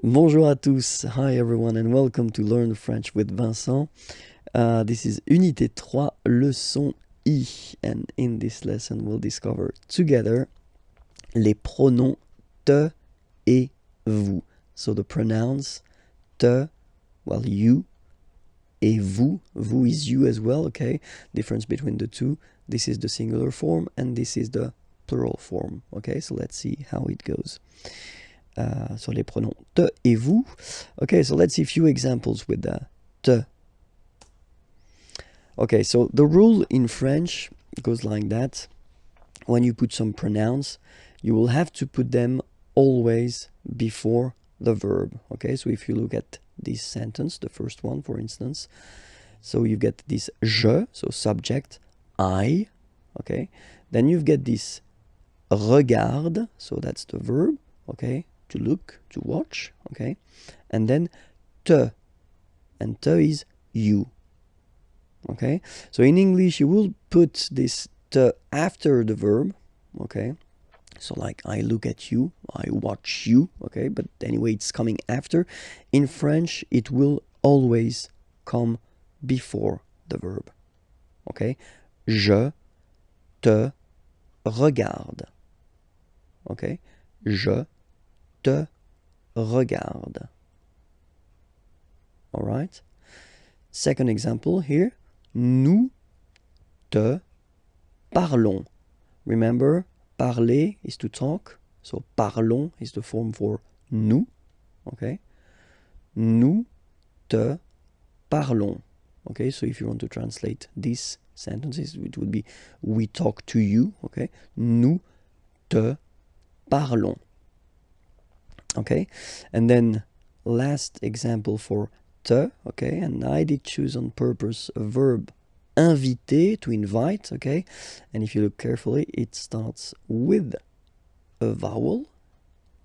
Bonjour à tous. Hi everyone and welcome to Learn French with Vincent. This is Unité 3, leçon I. And in this lesson we'll discover together les pronoms te et vous. So the pronouns te, well, you, et vous. Vous is you as well, okay? Difference between the two. This is the singular form and this is the plural form, okay? So let's see how it goes. Sur les pronoms te et vous. Okay, so let's see a few examples with te. Okay, so the rule in French goes like that. When you put some pronouns, you will have to put them always before the verb. Okay, so if you look at this sentence, the first one, for instance, so you get this je, so subject, I, okay, then you get this regarde, so that's the verb, okay, to look, to watch, okay, and then te, and te is you, okay. So in English you will put this te after the verb, okay, so like I look at you, I watch you, okay, but anyway it's coming after. In French it will always come before the verb, okay. Je te regarde, okay. Je te regarde. All right. Second example here. Nous te parlons. Remember, parler is to talk. So parlons is the form for nous. Okay. Nous te parlons. Okay. So if you want to translate these sentences, it would be we talk to you. Okay. Nous te parlons. Okay. And then last example for te, okay, and I did choose on purpose a verb inviter, to invite, okay, and if you look carefully it starts with a vowel,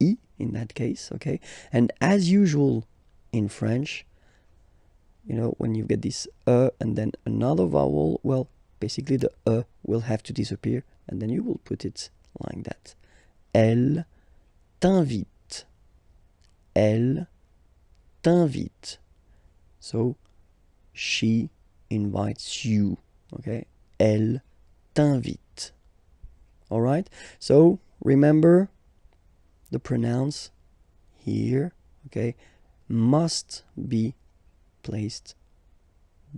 I in that case, okay, and as usual in French, you know, when you get this and then another vowel, well, basically the will have to disappear and then you will put it like that. Elle t'invite. Elle t'invite. So she invites you, okay? Elle t'invite. All right? So remember the pronouns here, okay, must be placed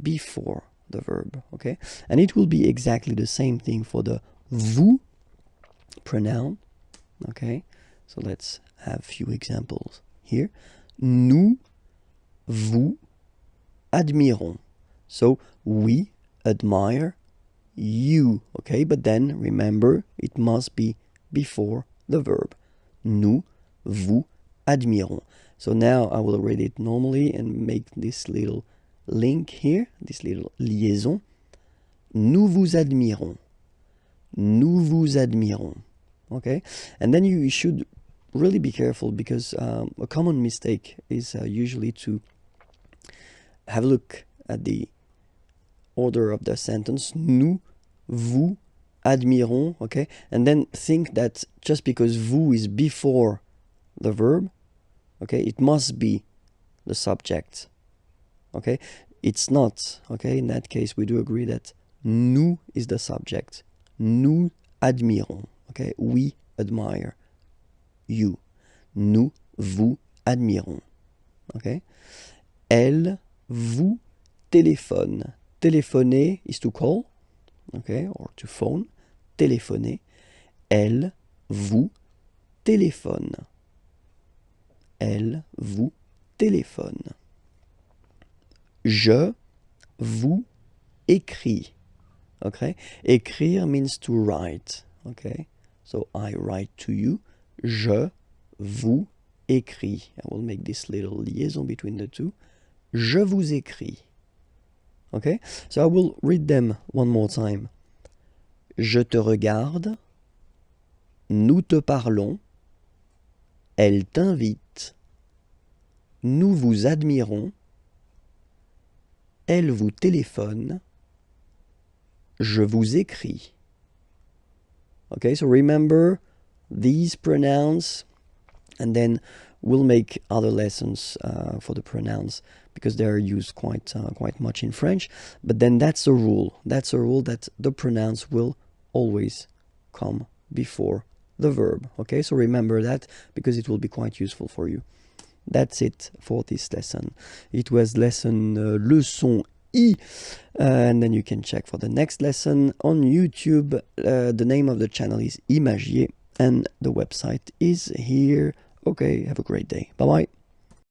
before the verb, okay? And it will be exactly the same thing for the vous pronoun, okay? So let's have a few examples here. Nous vous admirons. So we admire you, okay? But then remember, it must be before the verb. Nous vous admirons. So now I will read it normally and make this little link here, this little liaison. Nous vous admirons. Nous vous admirons. Okay? And then you should really be careful because a common mistake is usually to have a look at the order of the sentence. Nous vous admirons, okay? And then think that just because vous is before the verb, okay, it must be the subject, okay? It's not, okay? In that case, we do agree that nous is the subject. Nous admirons, okay? We admire you. Nous vous admirons, okay? Elle vous téléphone. Téléphoner is to call, okay, or to phone. Téléphoner. Elle vous téléphone. Elle vous téléphone. Je vous écris. Okay? Écrire means to write. Okay? So I write to you. Je vous écris. I will make this little liaison between the two. Je vous écris. Okay? So I will read them one more time. Je te regarde. Nous te parlons. Elle t'invite. Nous vous admirons. Elle vous téléphone. Je vous écris. Okay, so remember these pronouns and then We'll make other lessons for the pronouns because they're used quite much in French. But then that's a rule. That's a rule that the pronouns will always come before the verb. Okay, so remember that because it will be quite useful for you. That's it for this lesson. It was lesson leçon I, and then you can check for the next lesson on YouTube. The name of the channel is Imagier, and the website is here. Okay, have a great day. Bye bye.